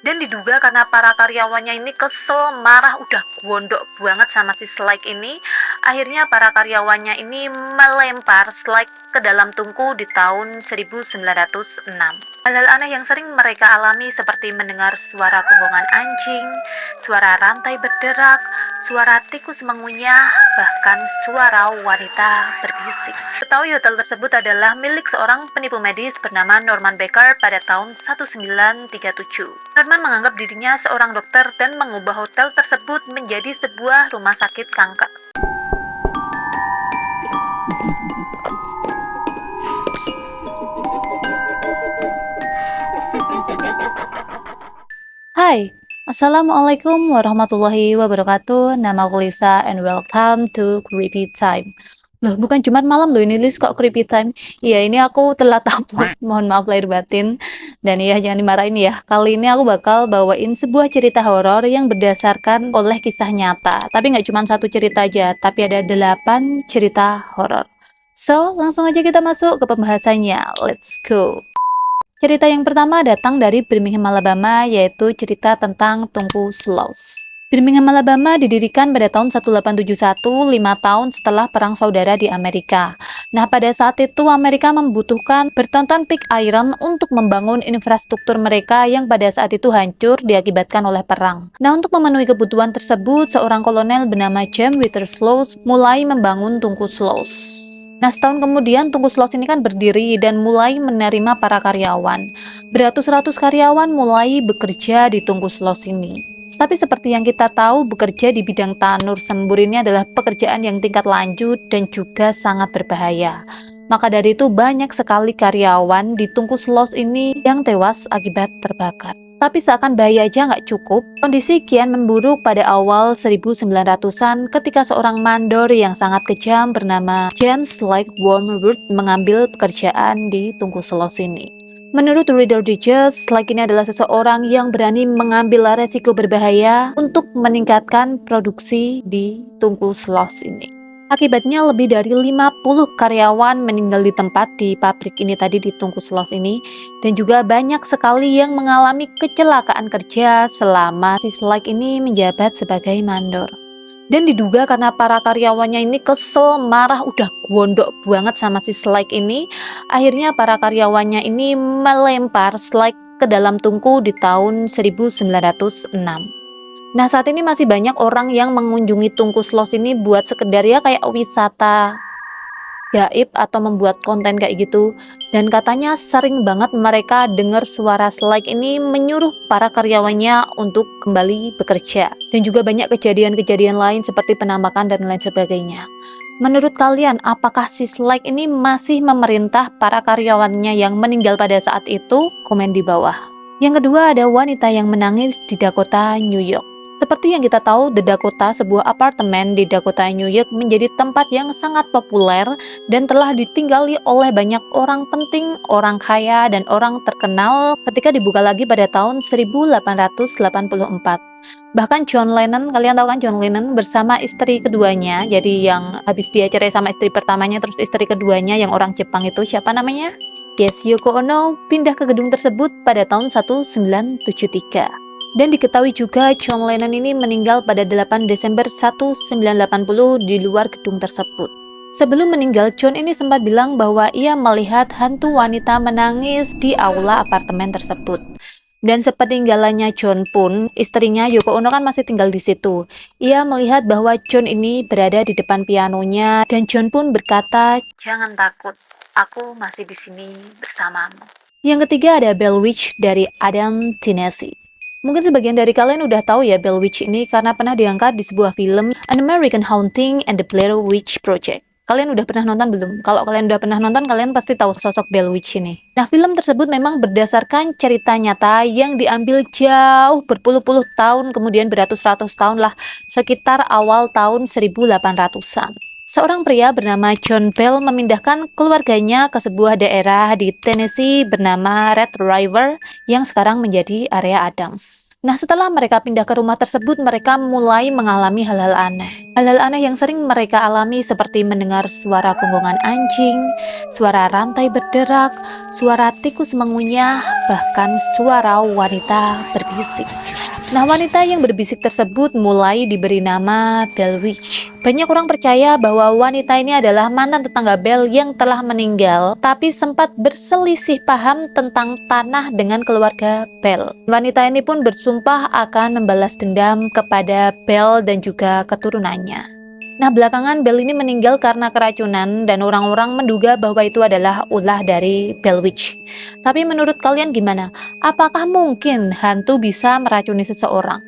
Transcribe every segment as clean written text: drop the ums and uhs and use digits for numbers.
Dan diduga karena para karyawannya ini kesel, marah, udah gondok banget sama si Slike ini, akhirnya para karyawannya ini melempar Slike ke dalam tungku di tahun 1906. Hal-hal aneh yang sering mereka alami seperti mendengar suara gonggongan anjing, suara rantai berderak, suara tikus mengunyah, bahkan suara wanita berbisik. Ketahui hotel tersebut adalah milik seorang penipu medis bernama Norman Baker pada tahun 1937. Norman menganggap dirinya seorang dokter dan mengubah hotel tersebut menjadi sebuah rumah sakit kanker. Hai, Assalamualaikum warahmatullahi wabarakatuh. Nama aku Lisa and welcome to Creepy Time. Loh, bukan Jumat malam loh ini Lis, kok Creepy Time? Iya, ini aku telat upload, mohon maaf lahir batin. Dan iya, jangan dimarahin ya. Kali ini aku bakal bawain sebuah cerita horor yang berdasarkan oleh kisah nyata. Tapi nggak cuma satu cerita aja, tapi ada 8 cerita horor. So, langsung aja kita masuk ke pembahasannya. Let's go. Cerita yang pertama datang dari Birmingham, Alabama, yaitu cerita tentang Tungku Sloss. Birmingham, Alabama didirikan pada tahun 1871, 5 tahun setelah Perang Saudara di Amerika. Nah, pada saat itu Amerika membutuhkan bertonton pig iron untuk membangun infrastruktur mereka yang pada saat itu hancur diakibatkan oleh perang. Nah, untuk memenuhi kebutuhan tersebut, seorang kolonel bernama James Withers Sloss mulai membangun Tungku Sloss. Nah, setahun kemudian Tungku Sloss ini kan berdiri dan mulai menerima para karyawan. Beratus-ratus karyawan mulai bekerja di Tungku Sloss ini. Tapi seperti yang kita tahu, bekerja di bidang tanur sembur ini adalah pekerjaan yang tingkat lanjut dan juga sangat berbahaya. Maka dari itu banyak sekali karyawan di Tungku Sloss ini yang tewas akibat terbakar. Tapi seakan bahaya aja nggak cukup, kondisi kian memburuk pada awal 1900-an ketika seorang mandor yang sangat kejam bernama James Lake Wormwood mengambil pekerjaan di Tungku Sloss ini. Menurut Reader Digest, Lake ini adalah seseorang yang berani mengambil resiko berbahaya untuk meningkatkan produksi di Tungku Sloss ini. Akibatnya lebih dari 50 karyawan meninggal di tempat di pabrik ini tadi di Tungku Sloss ini, dan juga banyak sekali yang mengalami kecelakaan kerja selama si Slike ini menjabat sebagai mandor. Dan diduga karena para karyawannya ini kesel, marah, udah gondok banget sama si Slike ini, akhirnya para karyawannya ini melempar Slike ke dalam tungku di tahun 1906. Nah, saat ini masih banyak orang yang mengunjungi Tungku Sloss ini buat sekedar ya kayak wisata gaib atau membuat konten kayak gitu. Dan katanya sering banget mereka dengar suara Slike ini menyuruh para karyawannya untuk kembali bekerja. Dan juga banyak kejadian-kejadian lain seperti penampakan dan lain sebagainya. Menurut kalian, apakah si Slike ini masih memerintah para karyawannya yang meninggal pada saat itu? Komen di bawah. Yang kedua, ada wanita yang menangis di Dakota, New York. Seperti yang kita tahu, The Dakota, sebuah apartemen di Dakota, New York, menjadi tempat yang sangat populer dan telah ditinggali oleh banyak orang penting, orang kaya, dan orang terkenal ketika dibuka lagi pada tahun 1884. Bahkan John Lennon, kalian tahu kan John Lennon bersama istri keduanya, jadi yang habis dia cerai sama istri pertamanya, terus istri keduanya yang orang Jepang itu, siapa namanya? Yes, Yoko Ono, pindah ke gedung tersebut pada tahun 1973. Dan diketahui juga John Lennon ini meninggal pada 8 Desember 1980 di luar gedung tersebut. Sebelum meninggal, John ini sempat bilang bahwa ia melihat hantu wanita menangis di aula apartemen tersebut. Dan sepeninggalannya John pun, istrinya Yoko Ono kan masih tinggal di situ. Ia melihat bahwa John ini berada di depan pianonya dan John pun berkata, "Jangan takut, aku masih di sini bersamamu." Yang ketiga ada Bell Witch dari Adam Tennessee. Mungkin sebagian dari kalian udah tahu ya Bell Witch ini karena pernah diangkat di sebuah film An American Haunting and the Blair Witch Project. Kalian udah pernah nonton belum? Kalau kalian udah pernah nonton, kalian pasti tahu sosok Bell Witch ini. Nah, film tersebut memang berdasarkan cerita nyata yang diambil jauh berpuluh-puluh tahun, kemudian beratus-ratus tahun lah, sekitar awal tahun 1800-an. Seorang pria bernama John Bell memindahkan keluarganya ke sebuah daerah di Tennessee bernama Red River yang sekarang menjadi area Adams. Nah, setelah mereka pindah ke rumah tersebut, mereka mulai mengalami hal-hal aneh. Hal-hal aneh yang sering mereka alami seperti mendengar suara gonggongan anjing, suara rantai berderak, suara tikus mengunyah, bahkan suara wanita berbisik. Nah, wanita yang berbisik tersebut mulai diberi nama Bell Witch. Banyak orang percaya bahwa wanita ini adalah mantan tetangga Bell yang telah meninggal, tapi sempat berselisih paham tentang tanah dengan keluarga Bell. Wanita ini pun bersumpah akan membalas dendam kepada Bell dan juga keturunannya. Nah, belakangan Bell ini meninggal karena keracunan dan orang-orang menduga bahwa itu adalah ulah dari Bell Witch. Tapi menurut kalian gimana? Apakah mungkin hantu bisa meracuni seseorang?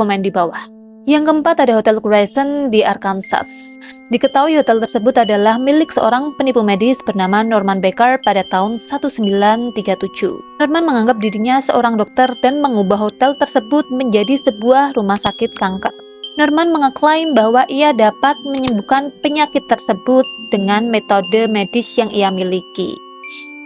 Komen di bawah. Yang keempat ada Hotel Crescent di Arkansas. Diketahui hotel tersebut adalah milik seorang penipu medis bernama Norman Baker pada tahun 1937. Norman menganggap dirinya seorang dokter dan mengubah hotel tersebut menjadi sebuah rumah sakit kanker. Norman mengeklaim bahwa ia dapat menyembuhkan penyakit tersebut dengan metode medis yang ia miliki.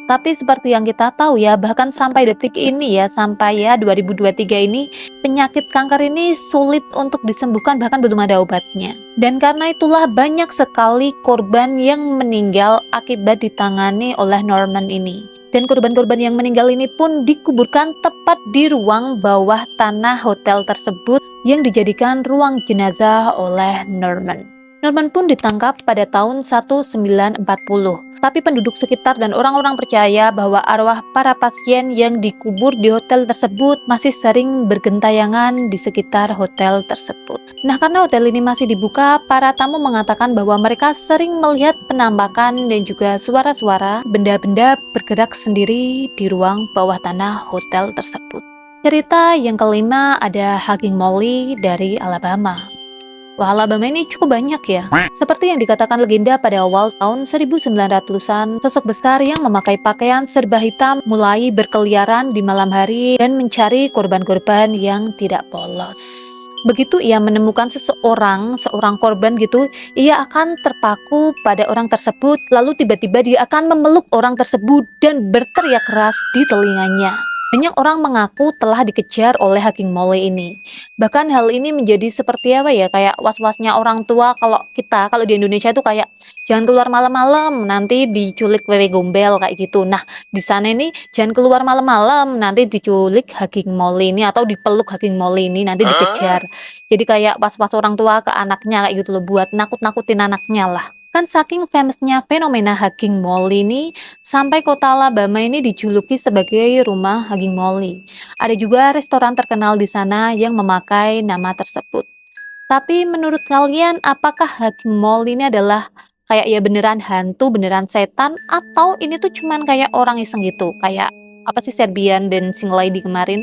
Tapi seperti yang kita tahu ya, bahkan sampai detik ini ya, sampai 2023 ini, penyakit kanker ini sulit untuk disembuhkan, bahkan belum ada obatnya. Dan karena itulah banyak sekali korban yang meninggal akibat ditangani oleh Norman ini. Dan korban-korban yang meninggal ini pun dikuburkan tepat di ruang bawah tanah hotel tersebut yang dijadikan ruang jenazah oleh Norman. Norman pun ditangkap pada tahun 1940, tapi penduduk sekitar dan orang-orang percaya bahwa arwah para pasien yang dikubur di hotel tersebut masih sering bergentayangan di sekitar hotel tersebut. Nah, karena hotel ini masih dibuka, para tamu mengatakan bahwa mereka sering melihat penampakan dan juga suara-suara benda-benda bergerak sendiri di ruang bawah tanah hotel tersebut. Cerita yang kelima ada Hugging Molly dari Alabama. Wah, Alabama ini cukup banyak ya. Seperti yang dikatakan legenda pada awal tahun 1900-an, sosok besar yang memakai pakaian serba hitam mulai berkeliaran di malam hari dan mencari korban-korban yang tidak polos. Begitu ia menemukan seorang korban gitu, ia akan terpaku pada orang tersebut, lalu tiba-tiba dia akan memeluk orang tersebut dan berteriak keras di telinganya. Banyak orang mengaku telah dikejar oleh Hugging Molly ini. Bahkan hal ini menjadi seperti apa ya, kayak was-wasnya orang tua kalau di Indonesia itu kayak jangan keluar malam-malam nanti diculik wewe gombel kayak gitu. Nah, di sana ini jangan keluar malam-malam nanti diculik Hugging Molly ini atau dipeluk Hugging Molly ini nanti dikejar. Jadi kayak was-was orang tua ke anaknya kayak gitu loh, buat nakut-nakutin anaknya lah. Kan saking famousnya fenomena Hugging Molly ini, sampai kota Alabama ini dijuluki sebagai rumah Hugging Molly. Ada juga restoran terkenal di sana yang memakai nama tersebut. Tapi menurut kalian, apakah Hugging Molly ini adalah kayak ya beneran hantu, beneran setan, atau ini tuh cuman kayak orang iseng gitu? Kayak apa sih Serbian Dancing Lady kemarin?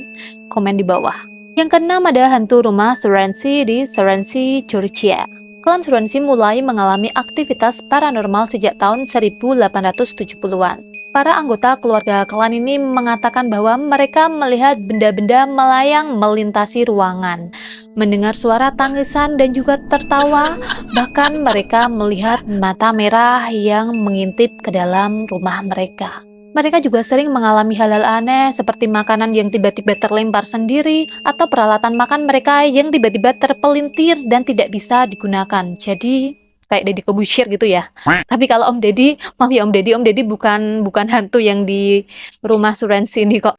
Komen di bawah. Yang keenam ada hantu rumah Serenci di Serenci, Georgia. Klan Serenci mulai mengalami aktivitas paranormal sejak tahun 1870-an. Para anggota keluarga klan ini mengatakan bahwa mereka melihat benda-benda melayang melintasi ruangan, mendengar suara tangisan dan juga tertawa, bahkan mereka melihat mata merah yang mengintip ke dalam rumah mereka. Mereka juga sering mengalami hal-hal aneh seperti makanan yang tiba-tiba terlempar sendiri atau peralatan makan mereka yang tiba-tiba terpelintir dan tidak bisa digunakan. Jadi kayak Deddy Corbuzier gitu ya. Tapi kalau Om Deddy, maaf ya Om Deddy bukan hantu yang di rumah Surensi ini kok.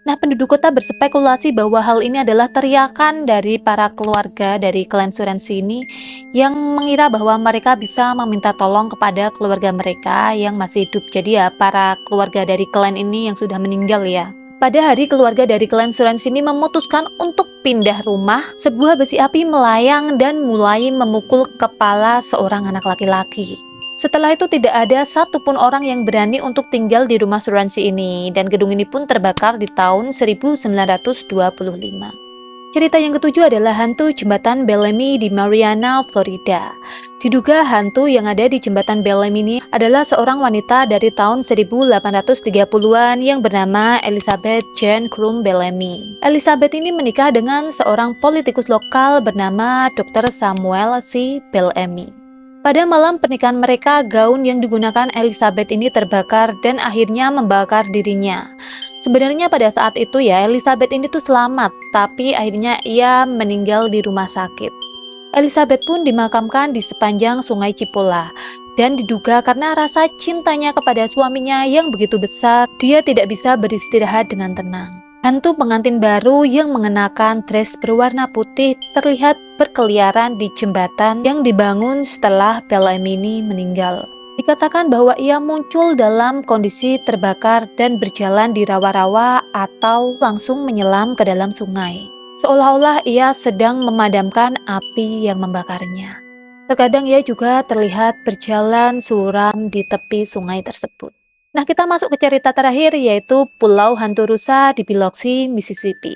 Nah, penduduk kota berspekulasi bahwa hal ini adalah teriakan dari para keluarga dari klan Surensi ini yang mengira bahwa mereka bisa meminta tolong kepada keluarga mereka yang masih hidup. Jadi ya, para keluarga dari klan ini yang sudah meninggal ya. Pada hari keluarga dari klan Surensi ini memutuskan untuk pindah rumah, sebuah besi api melayang dan mulai memukul kepala seorang anak laki-laki. Setelah itu tidak ada satupun orang yang berani untuk tinggal di rumah Surensi ini, dan gedung ini pun terbakar di tahun 1925. Cerita yang ketujuh adalah hantu jembatan Bellamy di Marianna, Florida. Diduga hantu yang ada di jembatan Bellamy ini adalah seorang wanita dari tahun 1830-an yang bernama Elizabeth Jane Crum Bellamy. Elizabeth ini menikah dengan seorang politikus lokal bernama Dr. Samuel C. Bellamy. Pada malam pernikahan mereka, gaun yang digunakan Elizabeth ini terbakar dan akhirnya membakar dirinya. Sebenarnya pada saat itu ya, Elizabeth ini tuh selamat, tapi akhirnya ia meninggal di rumah sakit. Elizabeth pun dimakamkan di sepanjang Sungai Cipolla, dan diduga karena rasa cintanya kepada suaminya yang begitu besar, dia tidak bisa beristirahat dengan tenang. Hantu pengantin baru yang mengenakan dress berwarna putih terlihat berkeliaran di jembatan yang dibangun setelah Bellarmine meninggal. Dikatakan bahwa ia muncul dalam kondisi terbakar dan berjalan di rawa-rawa atau langsung menyelam ke dalam sungai. Seolah-olah ia sedang memadamkan api yang membakarnya. Terkadang ia juga terlihat berjalan suram di tepi sungai tersebut. Nah, kita masuk ke cerita terakhir, yaitu Pulau Hantu Rusa di Biloxi, Mississippi.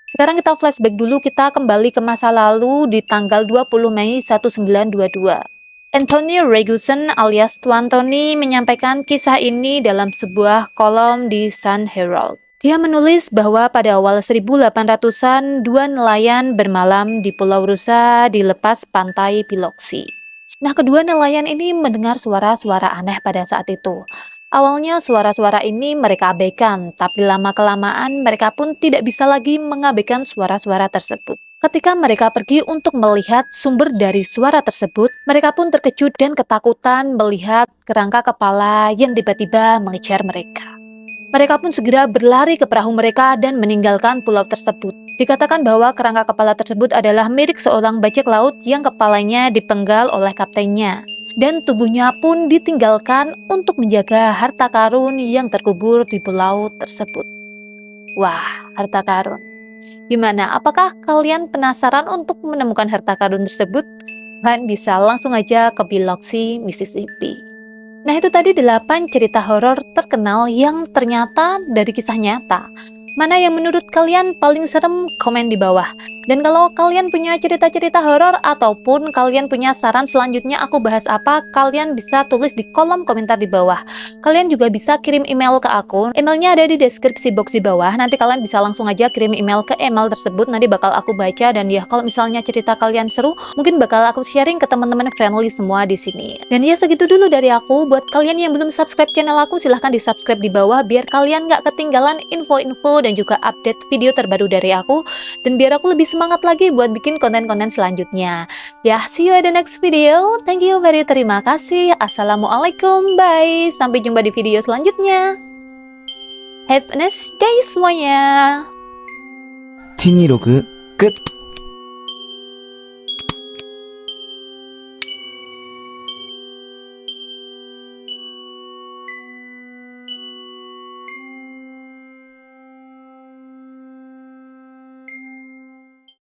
Sekarang kita flashback dulu, kita kembali ke masa lalu di tanggal 20 Mei 1922. Anthony Ragusan alias Tuan Tony menyampaikan kisah ini dalam sebuah kolom di Sun Herald. Dia menulis bahwa pada awal 1800-an, dua nelayan bermalam di Pulau Rusa di lepas pantai Biloxi. Nah, kedua nelayan ini mendengar suara-suara aneh pada saat itu. Awalnya suara-suara ini mereka abaikan, tapi lama-kelamaan mereka pun tidak bisa lagi mengabaikan suara-suara tersebut. Ketika mereka pergi untuk melihat sumber dari suara tersebut, mereka pun terkejut dan ketakutan melihat kerangka kepala yang tiba-tiba mengejar mereka. Mereka pun segera berlari ke perahu mereka dan meninggalkan pulau tersebut. Dikatakan bahwa kerangka kepala tersebut adalah milik seorang bajak laut yang kepalanya dipenggal oleh kaptennya. Dan tubuhnya pun ditinggalkan untuk menjaga harta karun yang terkubur di pulau tersebut. Wah, harta karun. Gimana? Apakah kalian penasaran untuk menemukan harta karun tersebut? Kalian bisa langsung aja ke Biloxi, Mississippi. Nah, itu tadi 8 cerita horor terkenal yang ternyata dari kisah nyata. Mana yang menurut kalian paling serem? Komen di bawah. Dan kalau kalian punya cerita-cerita horor ataupun kalian punya saran selanjutnya aku bahas apa, kalian bisa tulis di kolom komentar di bawah. Kalian juga bisa kirim email ke aku. Emailnya ada di deskripsi box di bawah. Nanti kalian bisa langsung aja kirim email ke email tersebut. Nanti bakal aku baca, dan ya kalau misalnya cerita kalian seru, mungkin bakal aku sharing ke teman-teman friendly semua di sini. Dan ya segitu dulu dari aku. Buat kalian yang belum subscribe channel aku, silahkan di subscribe di bawah biar kalian nggak ketinggalan info-info dan juga update video terbaru dari aku, dan biar aku lebih semangat lagi buat bikin konten-konten selanjutnya. Ya, see you at the next video. Thank you terima kasih. Assalamualaikum, bye. Sampai jumpa di video selanjutnya. Have a nice day semuanya. T26 끝.